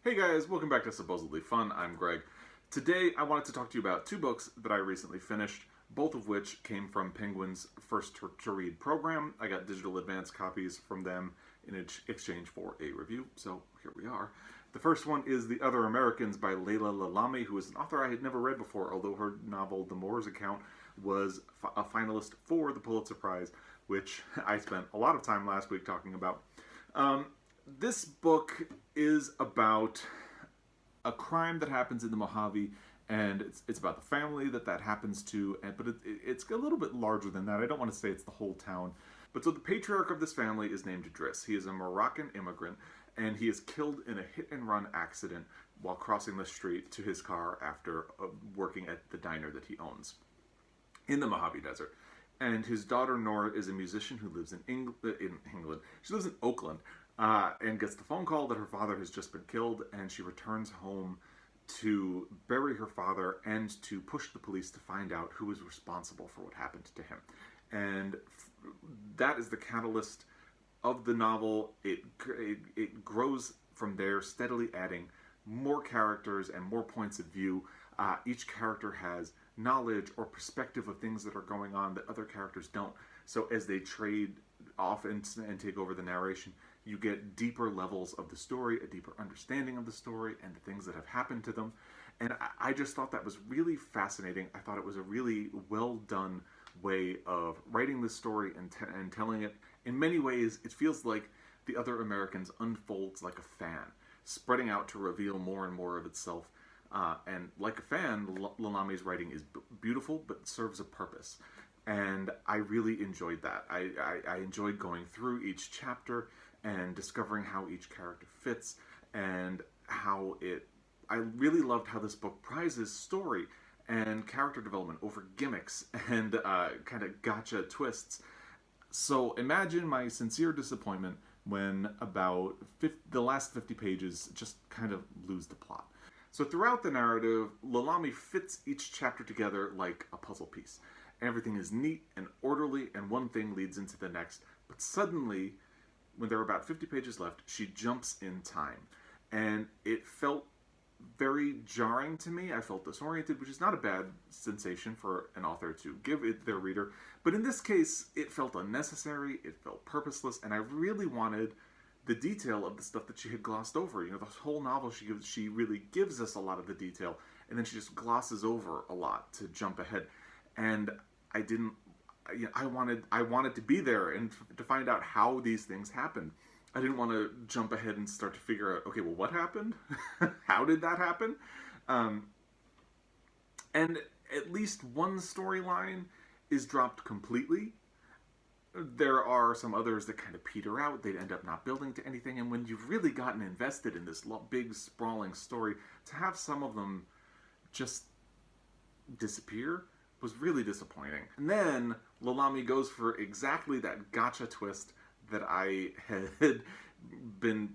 Hey guys, welcome back to Supposedly Fun. I'm Greg. Today I wanted to talk to you about two books that I recently finished, both of which came from Penguin's First to Read program. I got digital advance copies from them in exchange for a review, so here we are. The first one is The Other Americans by Laila Lalami, who is an author I had never read before, although her novel The Moors Account was a finalist for the Pulitzer Prize, which I spent a lot of time last week talking about. This book is about a crime that happens in the Mojave, and it's about the family that happens to, but it's a little bit larger than that. I don't want to say it's the whole town. But so the patriarch of this family is named Idris. He is a Moroccan immigrant, and he is killed in a hit-and-run accident while crossing the street to his car after working at the diner that he owns in the Mojave Desert. And his daughter Nora is a musician who lives in England. She lives in Oakland, and gets the phone call that her father has just been killed, and she returns home to bury her father and to push the police to find out who is responsible for what happened to him. And that is the catalyst of the novel. It grows from there, steadily adding more characters and more points of view. Each character has knowledge or perspective of things that are going on that other characters don't. So as they trade off and take over the narration, you get deeper levels of the story, a deeper understanding of the story and the things that have happened to them. And I just thought that was really fascinating. I thought it was a really well done way of writing this story and telling it. In many ways, it feels like The Other Americans unfolds like a fan, spreading out to reveal more and more of itself. And like a fan, Lalami's writing is beautiful, but serves a purpose. And I really enjoyed that. I enjoyed going through each chapter and discovering how each character fits, and I really loved how this book prizes story and character development over gimmicks and kind of gotcha twists. So imagine my sincere disappointment when about the last 50 pages just kind of lose the plot. So throughout the narrative, Lalami fits each chapter together like a puzzle piece. Everything is neat and orderly, and one thing leads into the next. But suddenly, when there are about 50 pages left, she jumps in time. And it felt very jarring to me. I felt disoriented, which is not a bad sensation for an author to give their reader. But in this case, it felt unnecessary, it felt purposeless, and I really wanted the detail of the stuff that she had glossed over. You know, the whole novel, she really gives us a lot of the detail, and then she just glosses over a lot to jump ahead. And I didn't, you know, I wanted to be there and to find out how these things happened. I didn't want to jump ahead and start to figure out, okay, well, what happened? How did that happen? And at least one storyline is dropped completely. There are some others that kind of peter out. They end up not building to anything. And when you've really gotten invested in this big, sprawling story, to have some of them just disappear was really disappointing. And then Lalami goes for exactly that gotcha twist that I had been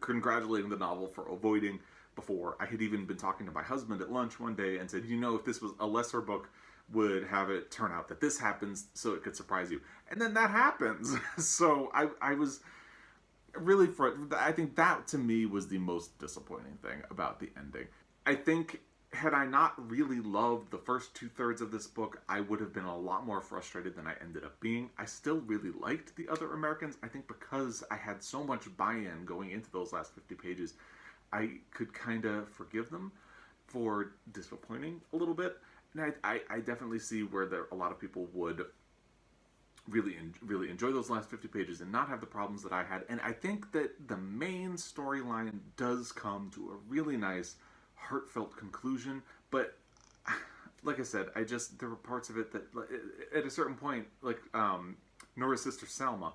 congratulating the novel for avoiding before. I had even been talking to my husband at lunch one day and said, you know, if this was a lesser book, would have it turn out that this happens so it could surprise you. And then that happens. So I was really, I think that to me was the most disappointing thing about the ending. I think had I not really loved the first 2/3 of this book, I would have been a lot more frustrated than I ended up being. I still really liked The Other Americans. I think because I had so much buy-in going into those last 50 pages, I could kind of forgive them for disappointing a little bit. And I definitely see where a lot of people would really enjoy those last 50 pages and not have the problems that I had. And I think that the main storyline does come to a really nice, heartfelt conclusion. But like I said, there were parts of it that at a certain point, like Nora's sister Selma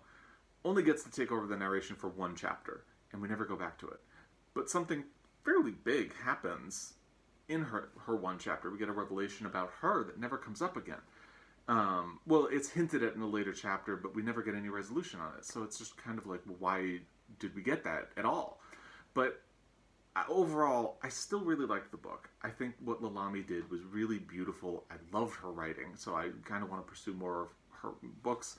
only gets to take over the narration for one chapter, and we never go back to it. But something fairly big happens in her one chapter. We get a revelation about her that never comes up again. Well, it's hinted at in a later chapter, but we never get any resolution on it. So it's just kind of like, well, why did we get that at all? But overall, I still really liked the book. I think what Lalami did was really beautiful. I loved her writing, so I kind of want to pursue more of her books.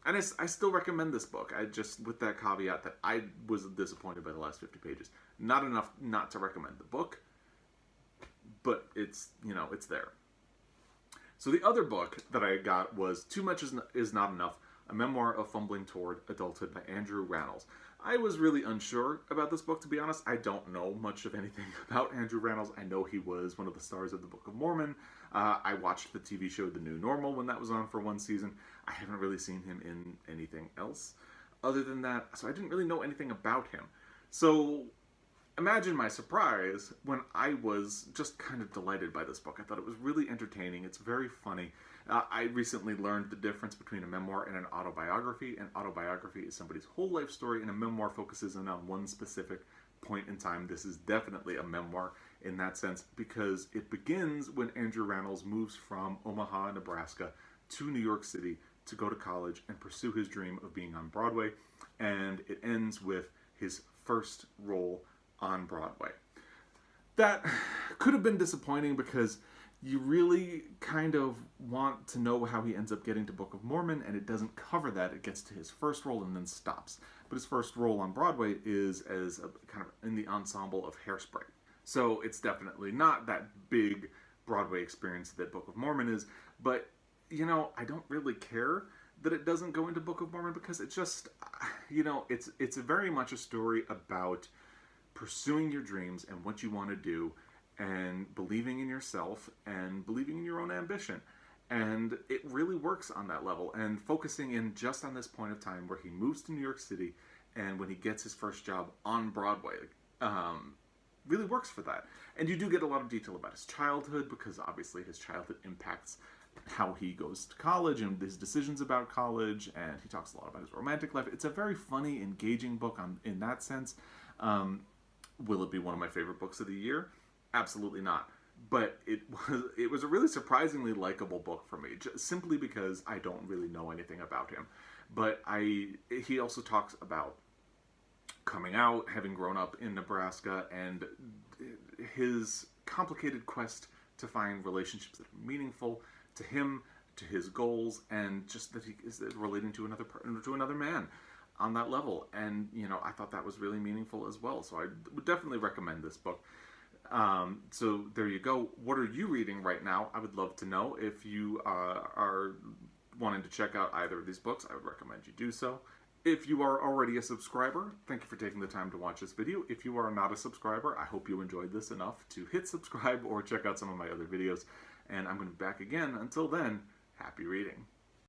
And I still recommend this book. I just, with that caveat that I was disappointed by the last 50 pages. Not enough not to recommend the book, but it's, you know, it's there. So the other book that I got was Too Much Is Not Enough, a memoir of fumbling toward adulthood by Andrew Rannells. I was really unsure about this book, to be honest. I don't know much of anything about Andrew Rannells. I know he was one of the stars of the Book of Mormon. I watched the TV show The New Normal when that was on for one season. I haven't really seen him in anything else other than that, so I didn't really know anything about him. So imagine my surprise when I was just kind of delighted by this book. I thought it was really entertaining. It's very funny. I recently learned the difference between a memoir and an autobiography. An autobiography is somebody's whole life story, and a memoir focuses in on one specific point in time. This is definitely a memoir in that sense because it begins when Andrew Rannells moves from Omaha, Nebraska to New York City to go to college and pursue his dream of being on Broadway, and it ends with his first role on Broadway. That could have been disappointing because you really kind of want to know how he ends up getting to Book of Mormon, and it doesn't cover that. It gets to his first role and then stops. But his first role on Broadway is as a kind of in the ensemble of Hairspray. So it's definitely not that big Broadway experience that Book of Mormon is, but, you know, I don't really care that it doesn't go into Book of Mormon because it just, you know, it's very much a story about pursuing your dreams and what you want to do and believing in yourself and believing in your own ambition. And it really works on that level, and focusing in just on this point of time where he moves to New York City and when he gets his first job on Broadway, really works for that. And you do get a lot of detail about his childhood because obviously his childhood impacts how he goes to college and his decisions about college, and he talks a lot about his romantic life. It's a very funny, engaging book in that sense. Will it be one of my favorite books of the year? Absolutely not. But it was a really surprisingly likable book for me, just simply because I don't really know anything about him. But he also talks about coming out, having grown up in Nebraska, and his complicated quest to find relationships that are meaningful to him, to his goals, and just that he is relating to another man on that level. And, you know, I thought that was really meaningful as well. So I would definitely recommend this book. So there you go. What are you reading right now? I would love to know. If you are wanting to check out either of these books, I would recommend you do so. If you are already a subscriber, thank you for taking the time to watch this video. If you are not a subscriber, I hope you enjoyed this enough to hit subscribe or check out some of my other videos. And I'm going to be back again. Until then, happy reading.